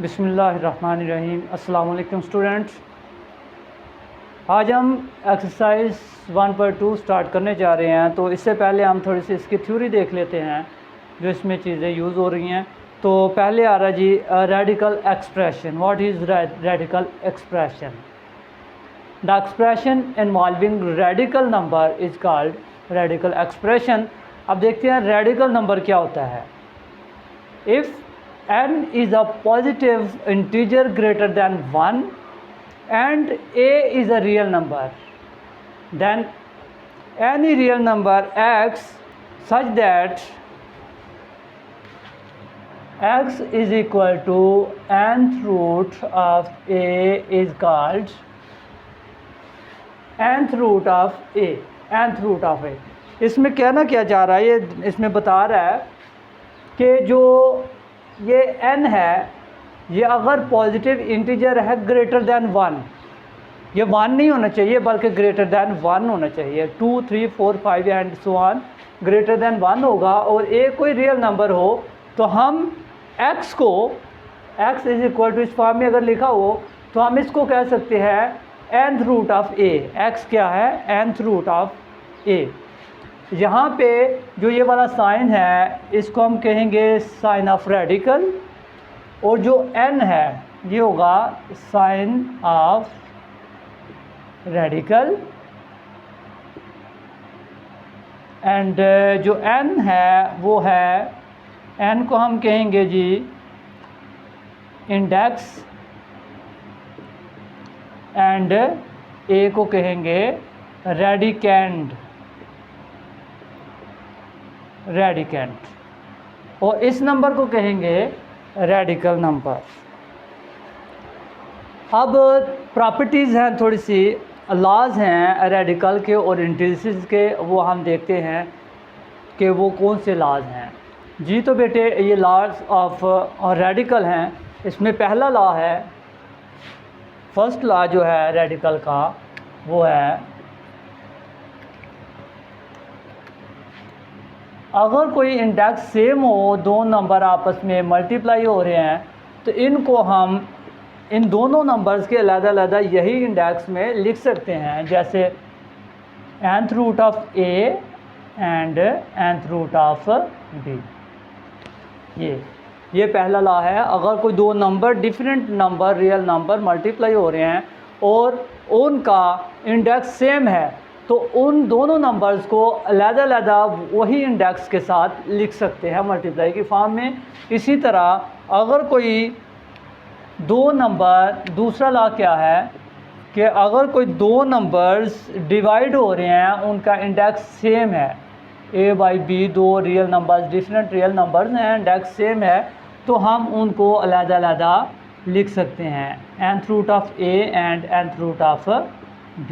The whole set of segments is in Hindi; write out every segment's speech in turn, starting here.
बिस्मिल्लाहिर्रहमानिर्रहीम। अस्सलाम वालेकुम स्टूडेंट्स। आज हम एक्सरसाइज 1.2 स्टार्ट करने जा रहे हैं। तो इससे पहले हम थोड़ी सी इसकी थ्योरी देख लेते हैं जो इसमें चीज़ें यूज़ हो रही हैं। तो पहले आ रहा जी radical expression. What is radical expression? The expression involving radical number is called radical expression. अब देखते हैं रेडिकल नंबर क्या होता है। If n is a positive integer greater than 1 and a is a real number, then any real number x such that x is equal to nth root of a is called nth root of a। nth root of a इसमें कहना क्या जा रहा है, ये इसमें बता रहा है कि जो ये n है ये अगर पॉजिटिव इंटीजर है ग्रेटर दैन 1, ये 1 नहीं होना चाहिए बल्कि ग्रेटर दैन 1 होना चाहिए। 2, 3, 4, 5 and so on greater than 1 होगा और a कोई रियल नंबर हो तो हम x को x इज इक्वल टू इस फॉर्म में अगर लिखा हो तो हम इसको कह सकते हैं nth root of a। x क्या है? nth root of a। यहाँ पे जो ये वाला साइन है इसको हम कहेंगे साइन ऑफ रेडिकल और जो n है ये होगा साइन ऑफ रेडिकल एंड जो n है वो है n को हम कहेंगे जी इंडेक्स एंड a को कहेंगे रेडिकेंड और इस नंबर को कहेंगे रेडिकल नंबर। अब प्रॉपर्टीज़ हैं, थोड़ी सी लॉज हैं रेडिकल के और इंटीजर्स के, वो हम देखते हैं कि वो कौन से लॉज हैं जी। तो बेटे ये लॉज ऑफ रेडिकल हैं। इसमें पहला लॉ है, फर्स्ट लॉ जो है रेडिकल का वो है अगर कोई इंडेक्स सेम हो, दो नंबर आपस में मल्टीप्लाई हो रहे हैं तो इनको हम इन दोनों नंबर्स के अलग-अलग यही इंडेक्स में लिख सकते हैं, जैसे nth root of a and nth root of b। ये पहला लॉ है। अगर कोई दो number different number real number multiply हो रहे हैं और उनका इंडेक्स सेम है तो उन दोनों नंबर्स को अलग-अलग वही इंडेक्स के साथ लिख सकते हैं मल्टीप्लाई की फॉर्म में। इसी तरह अगर कोई दो नंबर, दूसरा लॉ क्या है कि अगर कोई दो नंबर्स डिवाइड हो रहे हैं उनका इंडेक्स सेम है, a बाई b दो real numbers different real numbers हैं, इंडेक्स सेम है तो हम उनको अलग-अलग लिख सकते हैं nth root of a and nth root of b।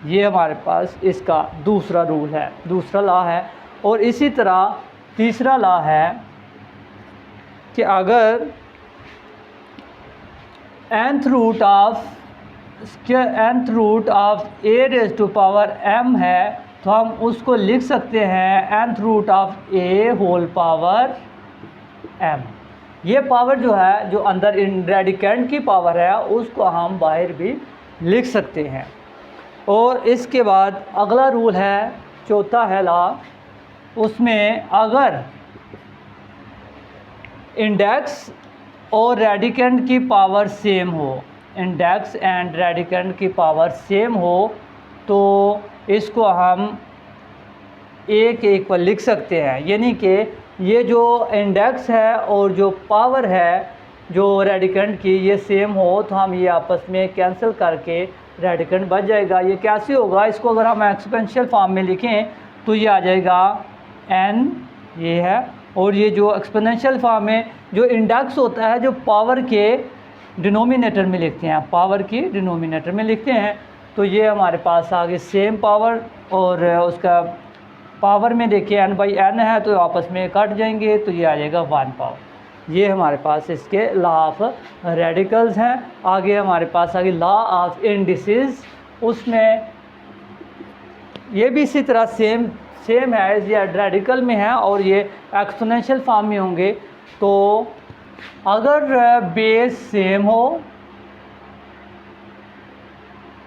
ये हमारे पास इसका दूसरा रूल है, दूसरा लॉ है। और इसी तरह तीसरा लॉ है कि अगर nth root of a raise to power m है तो हम उसको लिख सकते हैं nth root of a whole power m। ये पावर जो है जो अंदर इन रेडिकेंड की पावर है उसको हम बाहर भी लिख सकते हैं। और इसके बाद अगला रूल है, चौथा है लॉ, उसमें अगर इंडेक्स और रेडिकेंड की पावर सेम हो, इंडेक्स एंड रेडिकेंड की पावर सेम हो तो इसको हम a के इक्वल लिख सकते हैं। यानी कि ये जो इंडेक्स है और जो पावर है जो रेडिकेंड की ये सेम हो तो हम ये आपस में कैंसिल करके रेडिकेंड बच जाएगा। ये कैसे होगा? इसको अगर हम एक्सपोनेंशियल फॉर्म में लिखें तो ये आ जाएगा n, ये है, और ये जो एक्सपोनेंशियल फॉर्म में जो इंडेक्स होता है जो पावर के डिनोमिनेटर में लिखते हैं, पावर की डिनोमिनेटर में लिखते हैं तो ये हमारे पास आगे सेम पावर और उसका पावर में देखिए n बाई n है तो आपस में कट जाएंगे तो ये आ जाएगा 1 पावर। ये हमारे पास इसके लॉ ऑफ रेडिकल्स हैं। आगे हमारे पास आगे लॉ ऑफ इंडिसेस, उसमें ये भी इसी तरह सेम है, ये रेडिकल में है और ये एक्सपोनेंशियल फॉर्म में होंगे तो अगर बेस सेम हो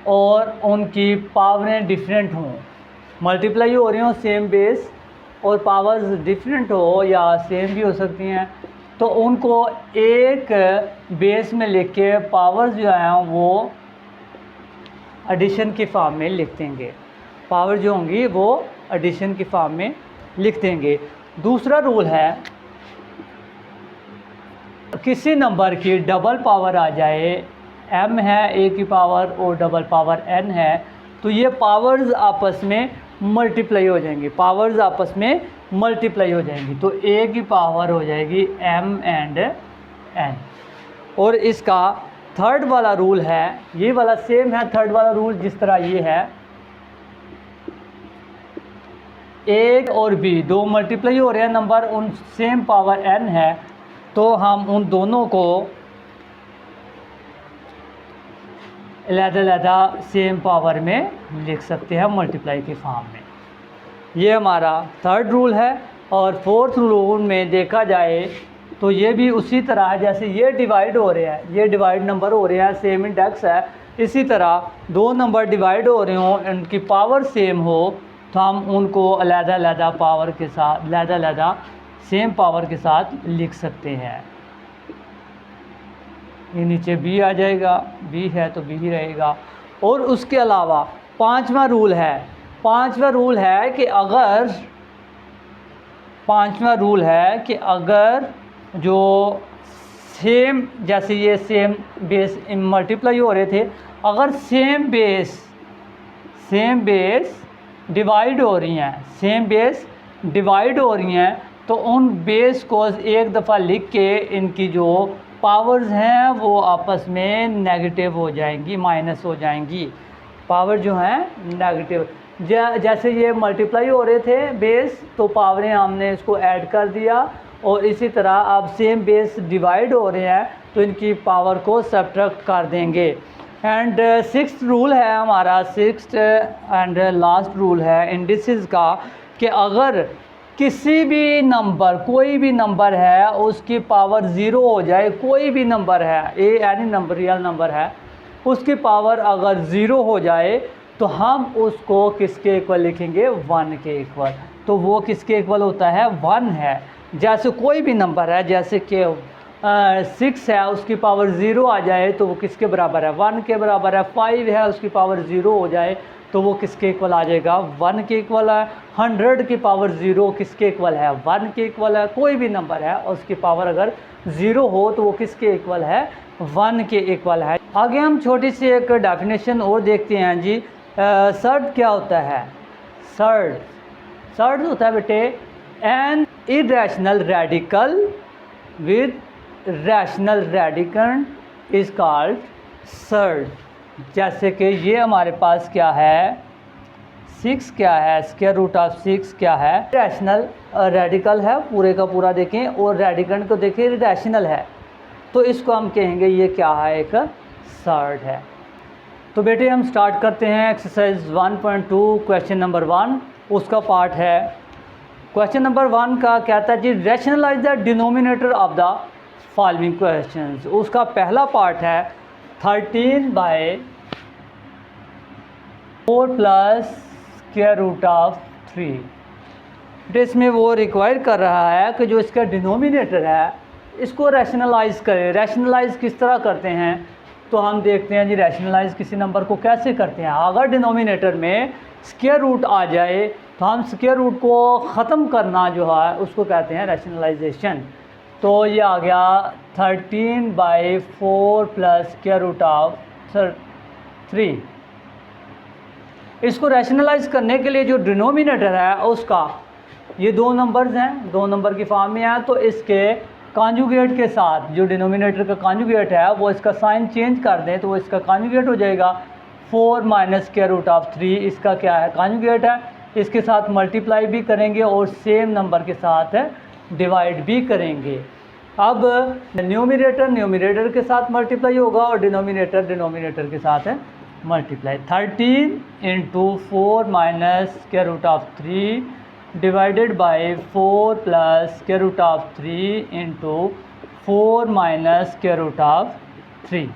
और उनकी पावरें डिफरेंट हों, मल्टीप्लाई हो रही हो सेम बेस और पावर्स डिफरेंट हो या सेम भी हो सकती हैं, तो उनको एक बेस में लिख के पावर्स जो हैं वो एडिशन की फॉर्म में लिख देंगे। पावर जो होंगी वो एडिशन की फॉर्म में लिख देंगे। दूसरा रूल है, किसी नंबर की डबल पावर आ जाए, m है a की पावर और डबल पावर n है, तो ये पावर्स आपस में मल्टीप्लाई हो जाएंगी, पावर्स आपस में मल्टीप्लाई हो जाएंगी। तो a की पावर हो जाएगी m एंड n। और इसका थर्ड वाला रूल है, ये वाला सेम है थर्ड वाला रूल, जिस तरह ये है a और b दो मल्टीप्लाई हो रहे हैं नंबर, उन सेम पावर n है, तो हम उन दोनों को अलग-अलग सेम पावर में लिख सकते हैं मल्टीप्लाई के फॉर्म में। ये हमारा थर्ड रूल है। और फोर्थ रूल में देखा जाए तो ये भी उसी तरह है, जैसे ये डिवाइड हो रहे हैं, ये डिवाइड नंबर हो रहे हैं, सेम इंडेक्स है, इसी तरह दो नंबर डिवाइड हो रहे हों, उनकी पावर सेम हो, तो हम उनको अलग-अलग पावर के साथ, अलग-अलग सेम पावर के साथ लिख सकते हैं। ये नीचे b आ जाएगा, b है तो b ही रहेगा। और उसके अलावा पांचवा रूल है कि अगर जो सेम, जैसे ये सेम बेस मल्टीप्लाई हो रहे थे, अगर सेम बेस डिवाइड हो रही हैं, तो उन बेस को एक दफ़ा लिख के इनकी जो पावर्स हैं वो आपस में नेगेटिव हो जाएंगी, माइनस हो जाएंगी, पावर जो हैं नेगेटिव। जैसे ये मल्टीप्लाई हो रहे थे बेस, तो पावरें हमने इसको ऐड कर दिया, और इसी तरह अब सेम बेस डिवाइड हो रहे हैं तो इनकी पावर को सब्ट्रैक्ट कर देंगे। एंड सिक्स्थ रूल है हमारा, सिक्स्थ एंड लास्ट रूल है इंडिसेस का, कि अगर किसी भी नंबर, कोई भी नंबर है, उसकी पावर ज़ीरो हो जाए, कोई भी नंबर है, एनी नंबर रियल नंबर है, उसकी पावर अगर ज़ीरो हो जाए तो हम उसको किसके इक्वल लिखेंगे, 1 के इक्वल। तो वो किसके इक्वल होता है, 1 है। जैसे कोई भी नंबर है, जैसे कि 6 है, उसकी पावर ज़ीरो आ जाए तो वो किसके बराबर है, 1 के बराबर है। 5 है, उसकी पावर ज़ीरो हो जाए तो वो किसके इक्वल आ जाएगा, 1 के इक्वल है। 100 की पावर ज़ीरो किसके इक्वल है, 1 के इक्वल है। कोई भी नंबर है और उसकी पावर अगर ज़ीरो हो तो वो किसके इक्वल है, 1 के इक्वल है। आगे हम छोटी सी एक डेफिनेशन और देखते हैं जी। सर्ड क्या होता है, सर्ड होता है बेटे an irrational radical with rational radicand is called surd. जैसे कि ये हमारे पास क्या है, 6 क्या है, स्क्वायर रूट ऑफ 6 क्या है, रैशनल रेडिकल है, पूरे का पूरा देखें, और रेडिकेंड को देखें रैशनल है, तो इसको हम कहेंगे ये क्या है, एक सर्ड है। तो बेटे हम स्टार्ट करते हैं एक्सरसाइज 1.2 क्वेश्चन नंबर 1, उसका पार्ट है। क्वेश्चन नंबर 1 का कहता है जी rationalise the denominator of the following questions. उसका पहला पार्ट है 13/4 प्लस स्क्वायर रूट ऑफ 3। तो इसमें वो रिक्वायर कर रहा है कि जो इसका डिनोमिनेटर है इसको रैशनलाइज करें। रैशनलाइज किस तरह करते हैं, तो हम देखते हैं जी रैशनलाइज किसी नंबर को कैसे करते हैं। अगर डिनोमिनेटर में स्क्वायर रूट आ जाए तो हम स्क्वायर रूट को ख़त्म करना जो है उसको कहते हैं रैशनलाइजेशन। तो ये आ गया 13/4 प्लस स्क्वायर रूट ऑफ 3। इसको रैशनलाइज करने के लिए जो डिनोमिनेटर है उसका, ये दो नंबर्स हैं, दो नंबर की फॉर्म में है, तो इसके कॉन्जुगेट के साथ, जो डिनोमिनेटर का कॉन्जुगेट है वो इसका साइन चेंज कर दें तो वो इसका कॉन्जुगेट हो जाएगा 4 माइनस स्क्वायर रूट ऑफ 3। इसका क्या है, कॉन्जुगेट है। इसके साथ मल्टीप्लाई भी करेंगे और सेम नंबर के साथ डिवाइड भी करेंगे। अब न्यूमरेटर के साथ मल्टीप्लाई होगा और डिनोमिनेटर के साथ multiply. 13 × 4 minus square root of 3 divided by 4 plus square root of 3 × 4 minus square root of 3।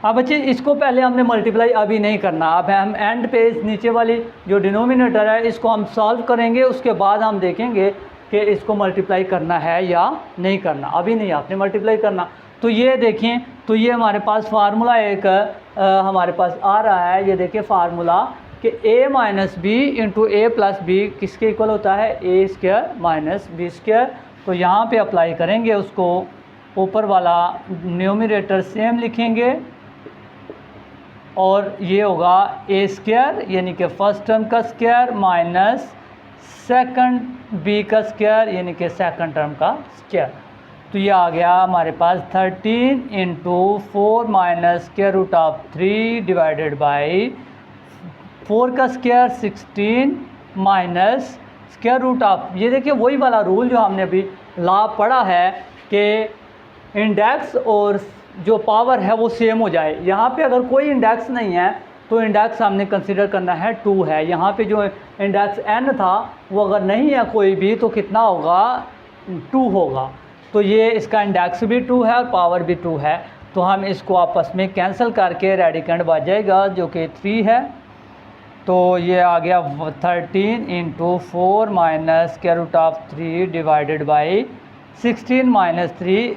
अब बच्चे इसको पहले हमने मल्टीप्लाई अभी नहीं करना, अब हम एंड पे इस नीचे वाली जो डिनोमिनेटर है इसको हम सॉल्व करेंगे, उसके बाद हम देखेंगे कि इसको मल्टीप्लाई करना है या नहीं करना। अभी नहीं आपने मल्टीप्लाई करना। तो ये देखें, तो ये हमारे पास फार्मूला एक हमारे पास आ रहा है, ये देखिए फार्मूला कि a minus B into A plus B किसके इक्वल होता है, A square minus B square. तो यहाँ पे अप्लाई करेंगे उसको, ऊपर वाला न्यूमरेटर सेम लिखेंगे और ये होगा ए स्क्वायर यानी कि फर्स्ट टर्म का स्क्वायर माइनस सेकंड बी का स्क्वायर यानी कि सेकंड टर्म का स्क्वायर। तो ये आ गया हमारे पास 13 into 4 minus square root of 3 divided by 4 का square 16 minus square root of, ये देखिए वही वाला रूल जो हमने अभी लॉ पढ़ा है कि इंडेक्स और जो पावर है वो सेम हो जाए। यहाँ पे अगर कोई इंडेक्स नहीं है तो इंडेक्स हमने कंसिडर करना है 2 है। यहाँ पे जो इंडेक्स n था वो अगर नहीं है कोई भी तो कितना होगा, 2 होगा। तो ये इसका इंडेक्स भी 2 है और पावर भी 2 है। तो हम इसको आपस में कैंसिल करके रेडिकेंड बच जाएगा जो कि 3 है। तो ये आ गया 13 into 4 minus square root of 3 divided by 16 minus 3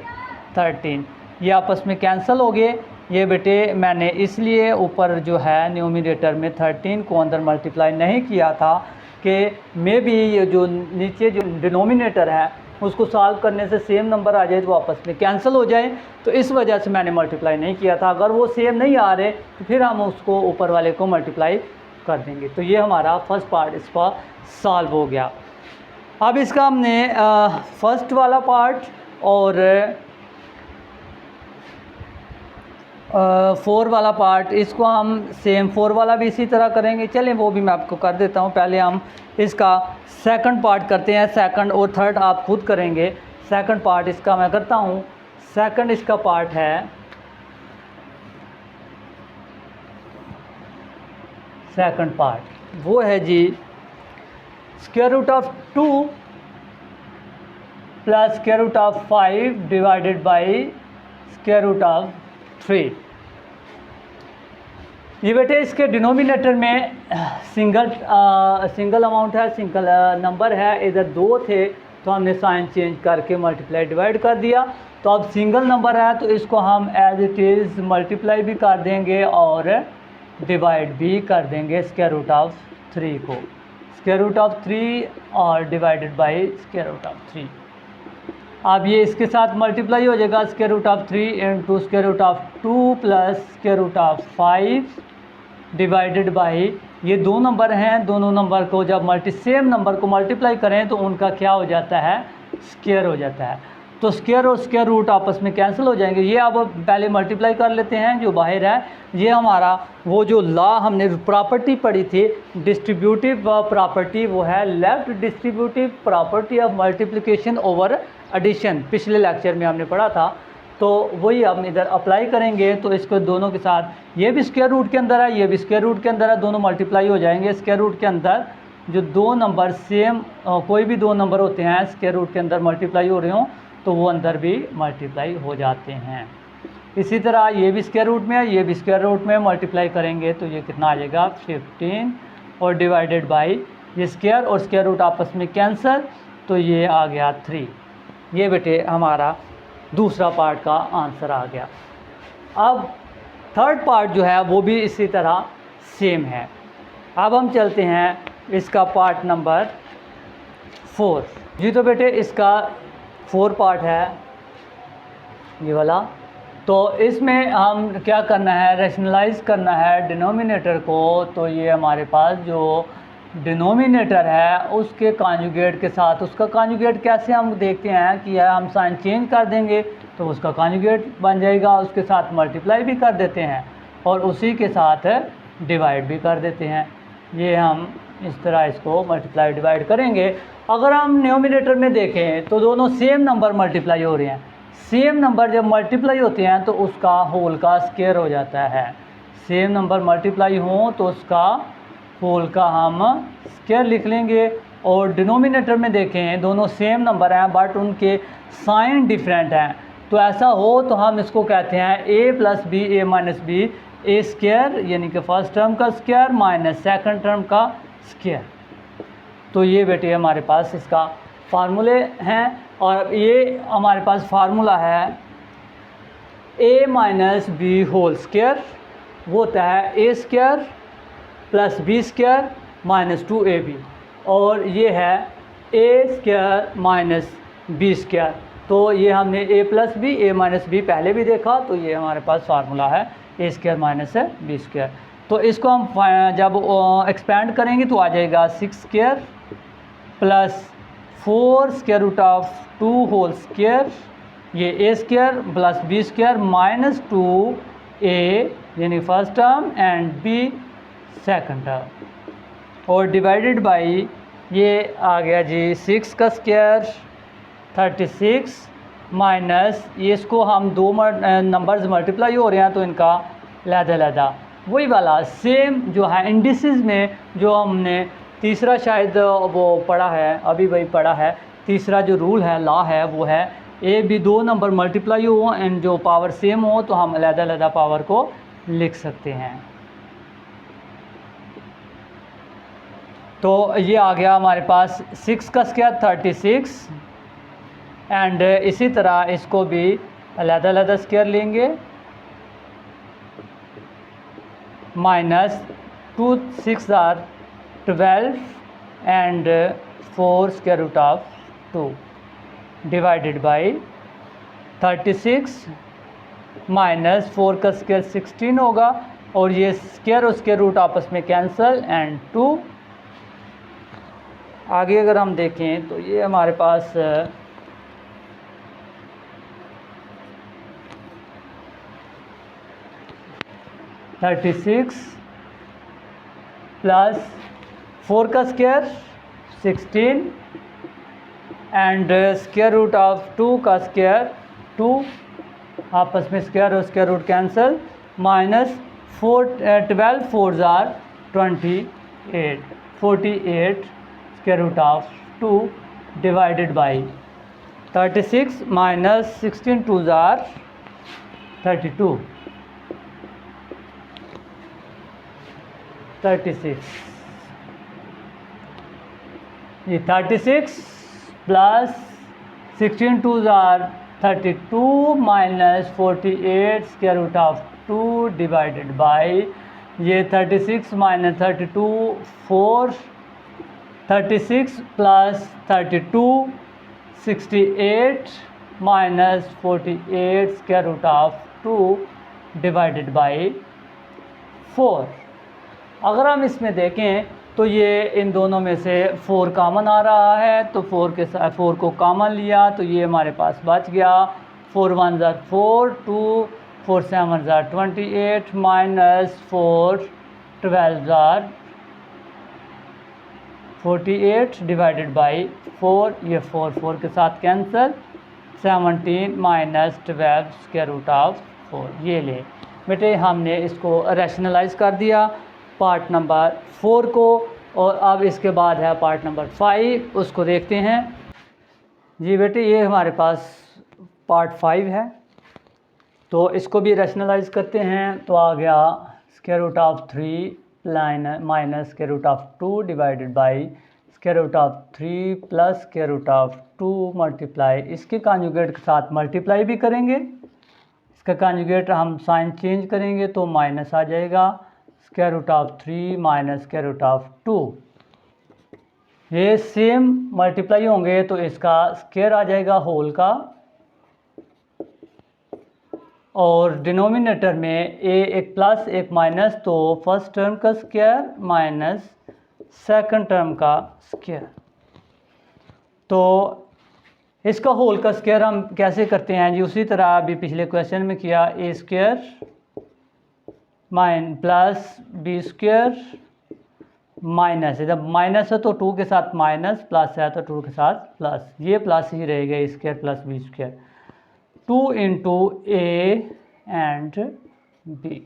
13। ये आपस में कैंसिल हो गए। ये बेटे मैंने इसलिए ऊपर जो है न्यूमरेटर में 13 को अंदर मल्टीप्लाई नहीं किया था कि मे बी ये जो नीचे जो डिनोमिनेटर है उसको सॉल्व करने से सेम नंबर आ जाए तो आपस में कैंसिल हो जाए, तो इस वजह से मैंने मल्टीप्लाई नहीं किया था। अगर वो सेम नहीं आ रहे तो फिर हम उसको ऊपर वाले को मल्टीप्लाई कर देंगे। तो ये हमारा फर्स्ट पार्ट इसका सॉल्व हो गया। अब इसका हमने फर्स्ट वाला पार्ट और 4 वाला पार्ट, इसको हम सेम 4 वाला भी इसी तरह करेंगे। चलें वो भी मैं आपको कर देता हूँ। पहले हम इसका सेकंड पार्ट करते हैं, सेकंड और थर्ड आप खुद करेंगे। सेकंड पार्ट इसका मैं करता हूँ। सेकंड इसका पार्ट है, सेकंड पार्ट वो है जी square root of 2 plus square root of 5 divided by square root of 3। ये बेटे इसके डिनोमिनेटर में सिंगल अमाउंट है, सिंगल नंबर है। इधर 2 थे तो हमने साइन चेंज करके मल्टीप्लाई डिवाइड कर दिया। तो अब सिंगल नंबर है तो इसको हम एज इट इज़ मल्टीप्लाई भी कर देंगे और डिवाइड भी कर देंगे स्क्वायर रूट ऑफ 3 को, स्क्वायर रूट ऑफ 3 और divided by square root of 3। अब ये इसके साथ मल्टीप्लाई हो जाएगा, square root of 3 into square root of 2 plus square root of 5 divided by, ये 2 नंबर हैं, दोनों नंबर को जब सेम नंबर को मल्टीप्लाई करें तो उनका क्या हो जाता है, स्क्वायर हो जाता है। तो स्क्वायर और स्क्वायर रूट आपस में कैंसिल हो जाएंगे। ये अब पहले मल्टीप्लाई कर लेते हैं जो बाहर है। ये हमारा वो जो लॉ हमने प्रॉपर्टी पढ़ी थी डिस्ट्रीब्यूटिव प्रॉपर्टी, वो है left distributive property of multiplication over addition, पिछले लेक्चर में हमने पढ़ा था। तो वही हम इधर अप्लाई करेंगे। तो इसको दोनों के साथ, ये भी स्क्वायर रूट के अंदर है, ये भी स्क्वायर रूट के अंदर है, दोनों मल्टीप्लाई हो जाएंगे। स्क्वायर रूट के अंदर जो 2 नंबर सेम कोई भी 2 नंबर होते हैं स्क्वायर रूट के अंदर मल्टीप्लाई हो रहे हों तो वो अंदर भी मल्टीप्लाई हो जाते हैं। इसी तरह ये भी स्क्वायर रूट में है, ये भी स्क्वायर रूट में, मल्टीप्लाई करेंगे तो ये कितना आ जाएगा 15 और डिवाइडेड बाई ये स्क्वायर और स्क्वायर रूट आपस में कैंसिल, तो ये आ गया 3। ये बेटे हमारा दूसरा पार्ट का आंसर आ गया। अब थर्ड पार्ट जो है वो भी इसी तरह सेम है। अब हम चलते हैं इसका पार्ट नंबर 4 जी। तो बेटे इसका 4 पार्ट है ये वाला। तो इसमें हम क्या करना है, रैशनलाइज करना है डिनोमिनेटर को। तो ये हमारे पास जो डिनोमिनेटर है उसके कॉन्जुगेट के साथ, उसका कॉन्जुगेट कैसे हम देखते हैं कि हम साइन चेंज कर देंगे तो उसका कॉन्जुगेट बन जाएगा, उसके साथ मल्टीप्लाई भी कर देते हैं और उसी के साथ डिवाइड भी कर देते हैं। ये हम इस तरह इसको मल्टीप्लाई डिवाइड करेंगे। अगर हम न्यूमरेटर में देखें तो दोनों सेम नंबर मल्टीप्लाई हो रहे हैं। सेम नंबर जब मल्टीप्लाई होते हैं तो उसका होल का स्क्वायर हो जाता है। सेम नंबर मल्टीप्लाई हों तो उसका होल का हम स्क्वायर लिख लेंगे। और डिनोमिनेटर में देखें दोनों सेम नंबर हैं बट उनके साइन डिफरेंट हैं, तो ऐसा हो तो हम इसको कहते हैं a plus B A minus B A square, यानी कि फर्स्ट टर्म का स्क्वायर माइनस सेकंड टर्म का स्क्वायर। तो ये बेटे हमारे पास इसका फार्मूले हैं, और ये हमारे पास फार्मूला है a minus B whole square, वो होता है A square plus B square minus 2ab, और ये है A square minus B square. तो ये हमने a plus B A minus B पहले भी देखा, तो ये हमारे पास फार्मूला है A square minus B square. तो इसको हम जब एक्सपेंड करेंगे तो आ जाएगा 6 square plus 4 square root of 2 whole square, ये A square plus B square minus 2a यानी first term and B second term, और डिवाइडेड बाई ये आ गया जी 6 का स्क्वायर 36 माइनस ये, इसको हम दो नंबर्स मल्टीप्लाई हो रहे हैं तो इनका लहदा वही वाला सेम जो है इंडिसेस में जो हमने तीसरा शायद वो पढ़ा है, अभी वही पढ़ा है, तीसरा जो रूल है लॉ है वो है ए बी दो नंबर मल्टीप्लाई हो एंड जो पावर सेम हो तो हम अलग पावर को लिख सकते हैं। तो ये आ गया हमारे पास 6 का स्क्वायर 36 एंड इसी तरह इसको भी अलग स्क्वायर लेंगे minus 2 6 or 12 and 4 square root of 2 divided by 36 minus 4 का स्क्वायर 16 होगा, और ये स्क्वायर और स्क्वायर रूट आपस में कैंसिल एंड 2। आगे अगर हम देखें तो ये हमारे पास 36 प्लस 4 का square 16 and square root of 2 का स्क्वायर 2, आपस में स्क्वायर और स्क्वायर रूट कैंसिल, माइनस 12 4 जार 28 48 square root of 2 divided by 36 minus 16 2 जार 32 36, ये 36 प्लस 16 2 जार 32 minus 48 square root of 2 divided by ये 36 minus 32 4, 36 plus 32 68 minus 48 square root of 2 divided by 4। अगर हम इसमें देखें तो ये इन दोनों में से 4 कॉमन आ रहा है, तो 4 के साथ 4 को कॉमन लिया तो ये हमारे पास बच गया 4 1 ज़ार 4 2 4 7 ज़ार 28 माइनस 4 12 ज़ार 48 डिवाइडेड बाई 4, ये 4 के साथ cancel 17 minus 12 square root of 4। ये ले बेटे हमने इसको रैशनलाइज कर दिया पार्ट नंबर 4 को, और अब इसके बाद है पार्ट नंबर 5, उसको देखते हैं। जी बेटे ये हमारे पास पार्ट 5 है, तो इसको भी रैशनलाइज करते हैं। तो आ गया square root of 3 minus square root of 2 divided by square root of 3 plus square root of 2 multiply, इसके कॉन्जुगेट के साथ मल्टीप्लाई भी करेंगे, इसका कॉन्जुगेट हम साइन चेंज करेंगे तो माइनस आ जाएगा square root of 3 minus square root of 2। ये सेम मल्टीप्लाई होंगे तो इसका स्क्वायर आ जाएगा होल का, और डिनोमिनेटर में एक प्लस एक माइनस, तो फर्स्ट टर्म का स्क्वायर माइनस सेकंड टर्म का स्क्वायर। तो इसका होल का स्क्वायर हम कैसे करते हैं जी, उसी तरह अभी पिछले क्वेश्चन में किया, A square plus B square minus, जब माइनस है तो 2 के साथ माइनस, प्लस है तो 2 के साथ प्लस, ये प्लस ही रहेगा A square plus B square 2 into A and B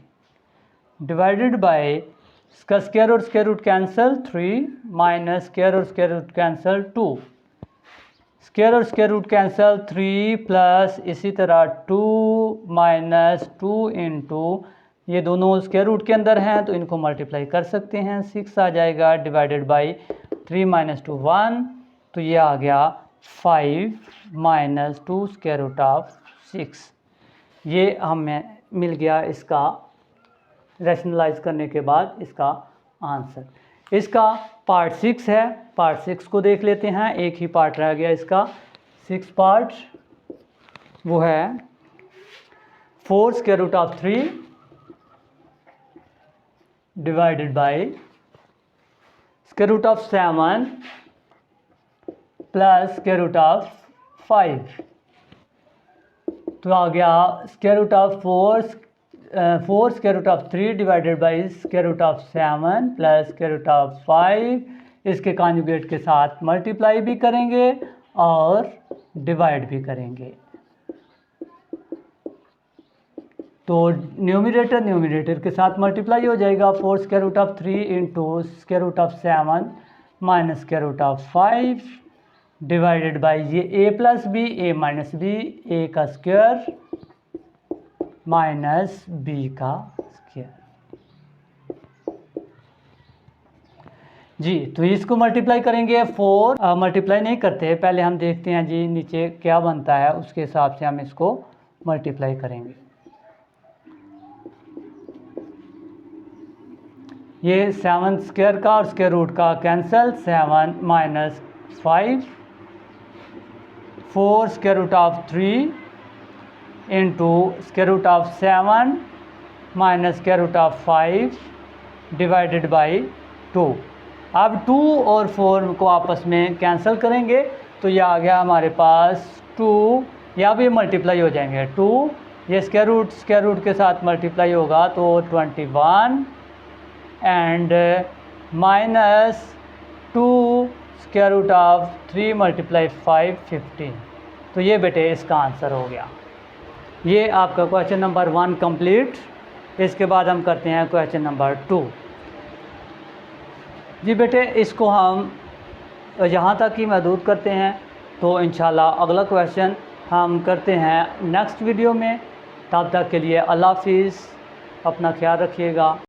divided by इसका स्क्वायर और square root cancel 3 minus square और स्क्वायर रूट कैंसिल 2, स्क्वायर और स्क्वायर रूट कैंसिल, 3 प्लस इसी तरह 2 माइनस 2 इंटू, ये दोनों स्क्वायर रूट के अंदर हैं तो इनको मल्टीप्लाई कर सकते हैं, 6 आ जाएगा, डिवाइडेड बाई 3 माइनस 2 1, तो ये आ गया 5 माइनस 2 स्क्वायर रूट ऑफ 6। ये हमें मिल गया इसका रैशनलाइज करने के बाद इसका आंसर। इसका पार्ट 6 है, पार्ट 6 को देख लेते हैं, एक ही पार्ट रह गया इसका। 6 पार्ट वो है 4 square root of 3 divided by square root of 7 plus square root of 5, तो आ गया square root of 4 square root of 3 divided by square root of 7 plus square root of 5, इसके कॉन्जुगेट के साथ मल्टीप्लाई भी करेंगे और डिवाइड भी करेंगे। तो न्यूमरेटर के साथ मल्टीप्लाई हो जाएगा, 4 square root of 3 into square root of 7 minus square root of 5 divided by ये a plus B, A minus B, A का स्क्वायर माइनस बी का स्क्वायर। जी, तो इसको मल्टीप्लाई करेंगे, 4 मल्टीप्लाई नहीं करते, पहले हम देखते हैं जी नीचे क्या बनता है, उसके हिसाब से हम इसको मल्टीप्लाई करेंगे। ये 7 स्क्वायर का और स्क्वायर रूट का cancel, 7 minus 5, 4 square root of 3 into square root of 7 minus square root of 5 divided by 2। अब 2 और 4 को आपस में कैंसिल करेंगे तो ये आ गया हमारे पास 2, यहाँ भी मल्टीप्लाई हो जाएंगे, 2 ये स्क्वायर रूट के साथ मल्टीप्लाई होगा तो 21 and minus 2 square root of 3 multiply 5 15। तो ये बेटे इसका आंसर हो गया। ये आपका क्वेश्चन नंबर 1 कंप्लीट। इसके बाद हम करते हैं क्वेश्चन नंबर 2। जी बेटे, इसको हम यहाँ तक ही महदूद करते हैं, तो इंशाल्लाह अगला क्वेश्चन हम करते हैं नेक्स्ट वीडियो में। तब तक के लिए अल्लाह हाफिज़, अपना ख्याल रखिएगा।